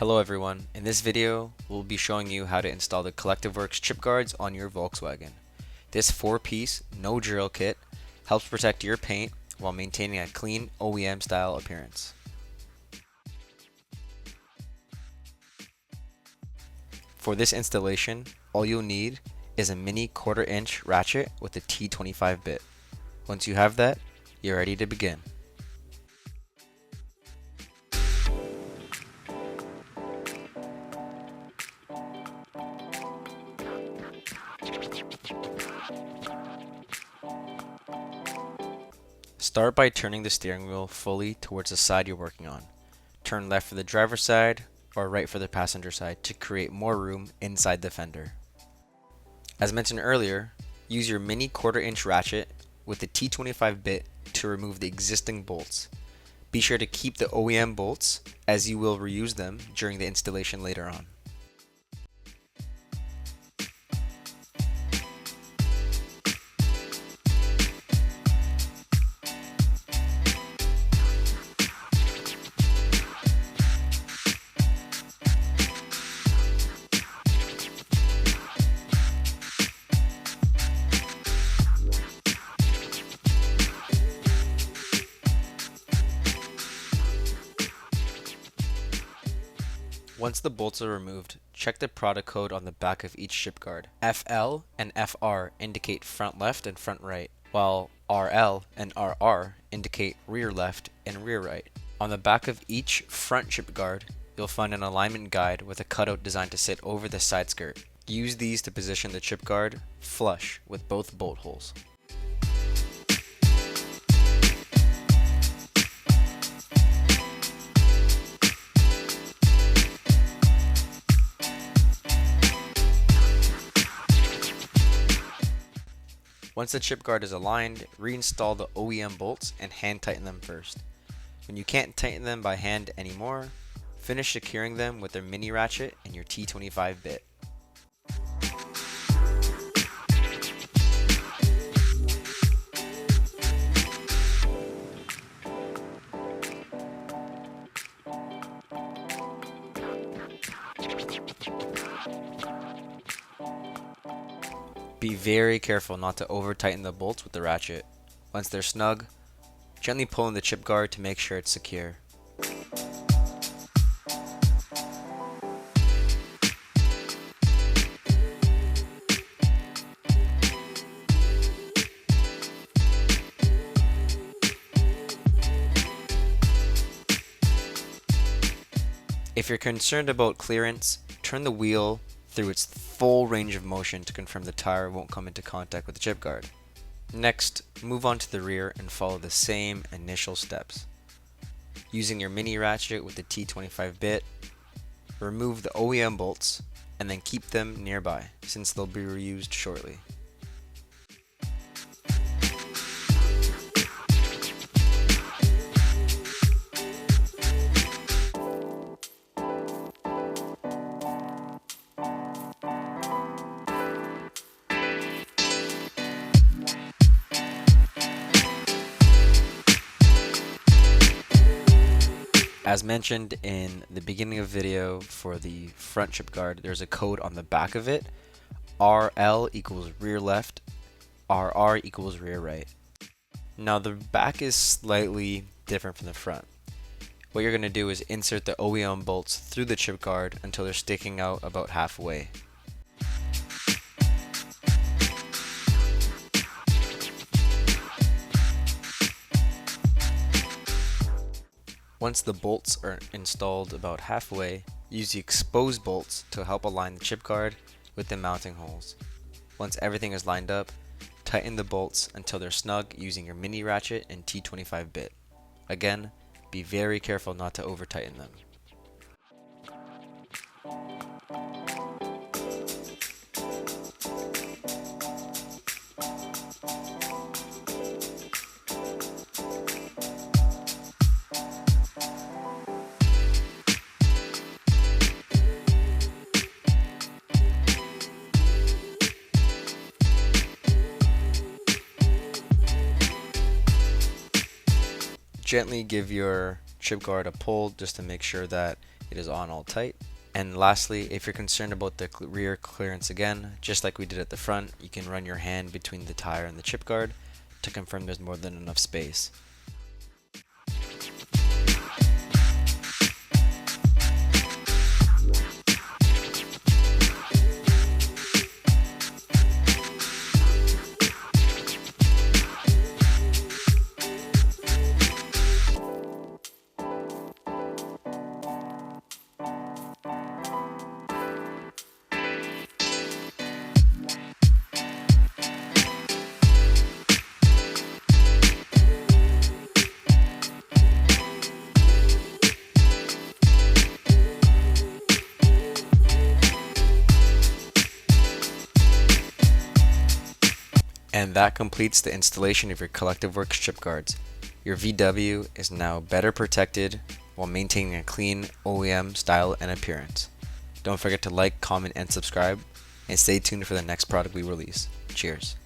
Hello everyone, in this video we'll be showing you how to install the Kollektiv Werks Chip Guards on your Volkswagen. This 4-piece, no drill kit helps protect your paint while maintaining a clean OEM style appearance. For this installation, all you'll need is a mini 1/4-inch ratchet with a T25 bit. Once you have that, you're ready to begin. Start by turning the steering wheel fully towards the side you're working on. Turn left for the driver's side or right for the passenger side to create more room inside the fender. As mentioned earlier, use your mini 1/4-inch ratchet with the T25 bit to remove the existing bolts. Be sure to keep the OEM bolts as you will reuse them during the installation later on. Once the bolts are removed, check the product code on the back of each chip guard. FL and FR indicate front left and front right, while RL and RR indicate rear left and rear right. On the back of each front chip guard, you'll find an alignment guide with a cutout designed to sit over the side skirt. Use these to position the chip guard flush with both bolt holes. Once the chip guard is aligned, reinstall the OEM bolts and hand tighten them first. When you can't tighten them by hand anymore, finish securing them with their mini ratchet and your T25 bit. Be very careful not to over tighten the bolts with the ratchet. Once they're snug, gently pull in the chip guard to make sure it's secure. If you're concerned about clearance, turn the wheel through its full range of motion to confirm the tire won't come into contact with the chip guard. Next, move on to the rear and follow the same initial steps. Using your mini ratchet with the T25 bit, remove the OEM bolts and then keep them nearby since they'll be reused shortly. As mentioned in the beginning of the video for the front chip guard, there's a code on the back of it. RL equals rear left, RR equals rear right. Now the back is slightly different from the front. What you're going to do is insert the OEM bolts through the chip guard until they're sticking out about halfway. Once the bolts are installed about halfway, use the exposed bolts to help align the chip guard with the mounting holes. Once everything is lined up, tighten the bolts until they're snug using your mini ratchet and T25 bit. Again, be very careful not to over tighten them. Gently give your chip guard a pull just to make sure that it is on all tight. And lastly, if you're concerned about the rear clearance again, just like we did at the front, you can run your hand between the tire and the chip guard to confirm there's more than enough space. And that completes the installation of your Kollektiv Werks Chip Guards. Your VW is now better protected while maintaining a clean OEM style and appearance. Don't forget to like, comment, and subscribe, and stay tuned for the next product we release. Cheers.